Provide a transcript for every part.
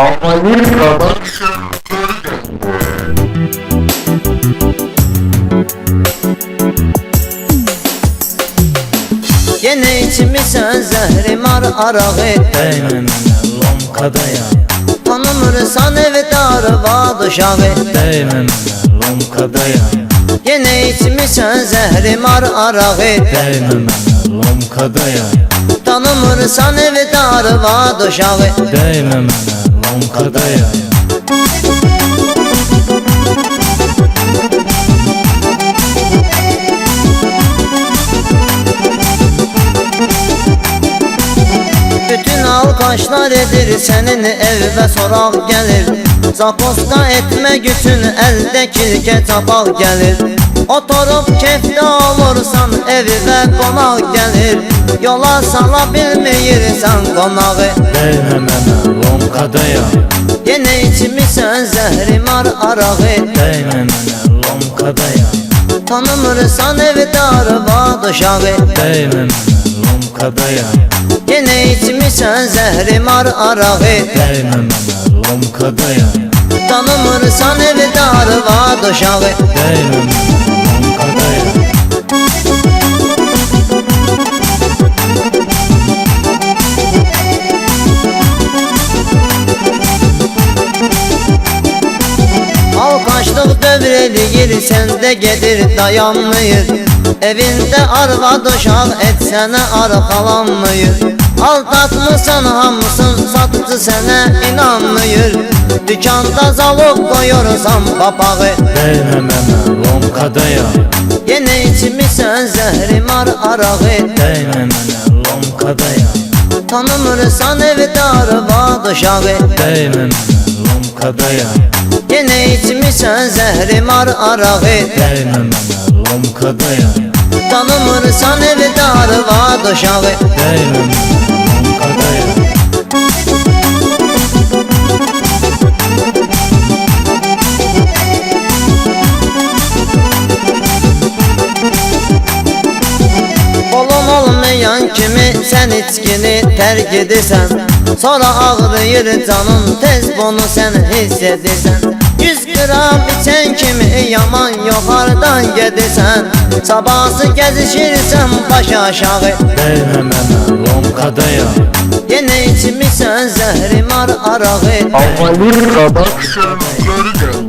Almanın Production Yine içmişsen zəhrimar arağı Değme mənə lomkadaya, Tanımırsan evdar vad uşağı değme mənə lomkadaya, Yine içmişsen zəhrimar arağı değme mənə lomkadaya, Tanımırsan evdar vad uşağı değme mənə lomkadaya. Bütün alqaşlar edir senin evə soraq gəlir Zaposta etmək üçün əldə kilkə tapaq gəlir Oturup kefdə olursan evə qonaq gəlir Yola sala bilməyirsən qonağı Değme mənə lomkadaya, Yenə içmişsən zəhrimar arağı değme mənə lomkadaya, Tanımırsan evdar vad uşağı değme mənə lomkadaya, Yenə içmişsən zəhrimar arağı değme mənə lomkadaya, Tanımırsan evdar vad uşağı değme mənə lomkadaya. Alqaşlıq dövr eləyir, səndə gedir dayanmayır Evində arvad uşaq et sənə arxalanmayır Aldatmısan hamısın, satıcı sənə inanmıyır Dükanda zalog qoyursan papağı Değme mənə lomkadaya, Yenə içmişsən zəhrimar arağı değme mənə lomkadaya, Tanımırsan evdar vad uşağı değme mənə lomkadaya, Yenə içmişsən zəhrimar arağı değme mənə lomkadaya, Tanımırsan evdar vad uşağı değme mənə lomkadaya. Olum olmayan kimi sən içkini tərk edirsən Sonra ağrıyır canın, tez bunu sən hiss edirsən 100 qram içən kimi yaman yuxarıdan gedirsən Sabahsı gəzişirsən baş aşağı Değme mənə lomkadaya, Yenə içmişsən zəhrimar arağı Almanın Production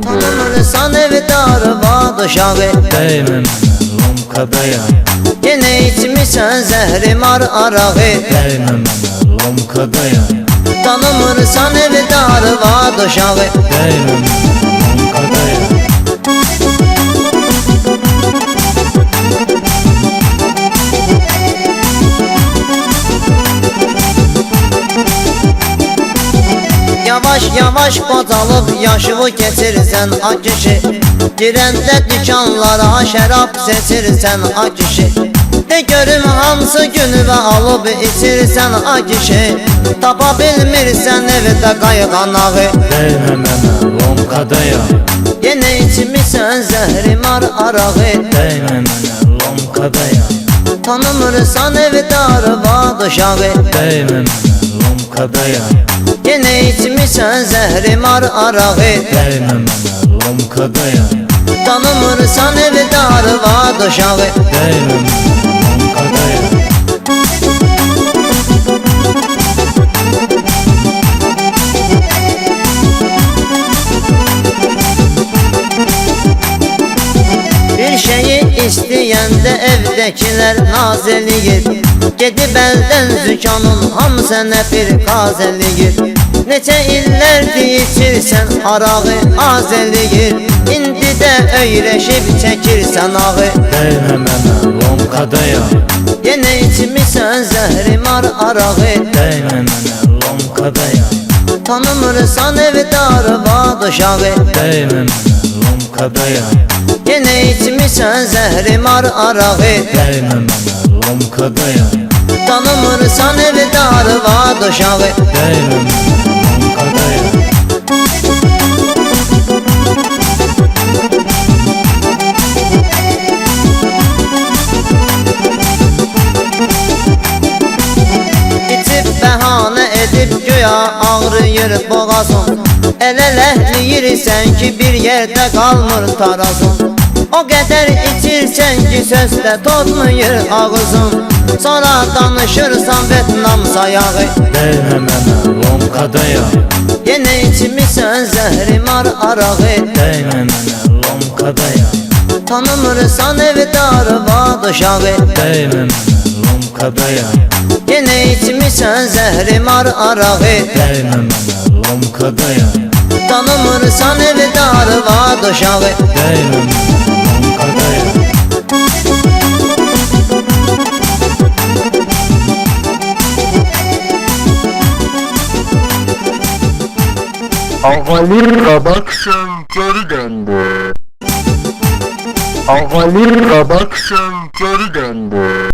Tanımırsan evdar vad uşağı değme mənə lomkadaya, Yenə içmişsən zəhrimar arağı değme mənə lomkadaya, Tanımırsan evdar vad uşağı değme mənə lomkadaya. Yavaş yavaş qocalıb yaşıvı keçirsən a kişi Girəndə dükanlara şərab seçirsən a kişi De görüm hansı günüvə alıb içirsən a kişi Tapa bilmirsən evdə qayğanağı Değme mənə lomkadaya, Yenə içmişsən zəhrimar arağı değme mənə lomkadaya, Tanımırsan evdar vad uşağı değme mənə lomkadaya, Yenə içmişsən zəhrimar arağı değme mənə lomkadaya, Tanımırsan evdar vad uşağı değme mənə lomkadaya. Bir şeyi istəyəndə evdəkilər naz eləyir Gedib əldən zükanın hamı sənə bir qaz eləyir Neçə illərdir içirsən arağı az eləyir İndi də öyrəşib çəkirsən ağı Değme mənə lomkadaya, Yenə içmişsən zəhrimar arağı değme mənə lomkadaya, Tanımırsan evdar vad uşağı değme mənə lomkadaya, Yenə içmişsən zəhrimar arağı değme mənə lomkadaya, Tanımırsan evdar vad uşağı değme mənə lomkadaya. İçib bəhanə edib güya ağrıyır bu boğazın. Ələhləyirsən ki bir yerdə qalmır tarazın. O qədər içirsən ki sözdə tutmayır ağzın. Sonra danışırsan Vietnam sayağı. Değme mənə lomkadayam. Yenə içmişsən zəhrimar arağı. Değme mənə lomkadayam. Tanımırsan evdarı vad uşağı. Değme mənə lomkadayam. Yenə içmişsən zəhrimar arağı. Değme mənə lomkadayam. Tanımırsan evdarı vad uşağı. Değme mənə lomkadayam. Ağalir kabaksan geri döndü. Ağalir kabaksan geri döndü.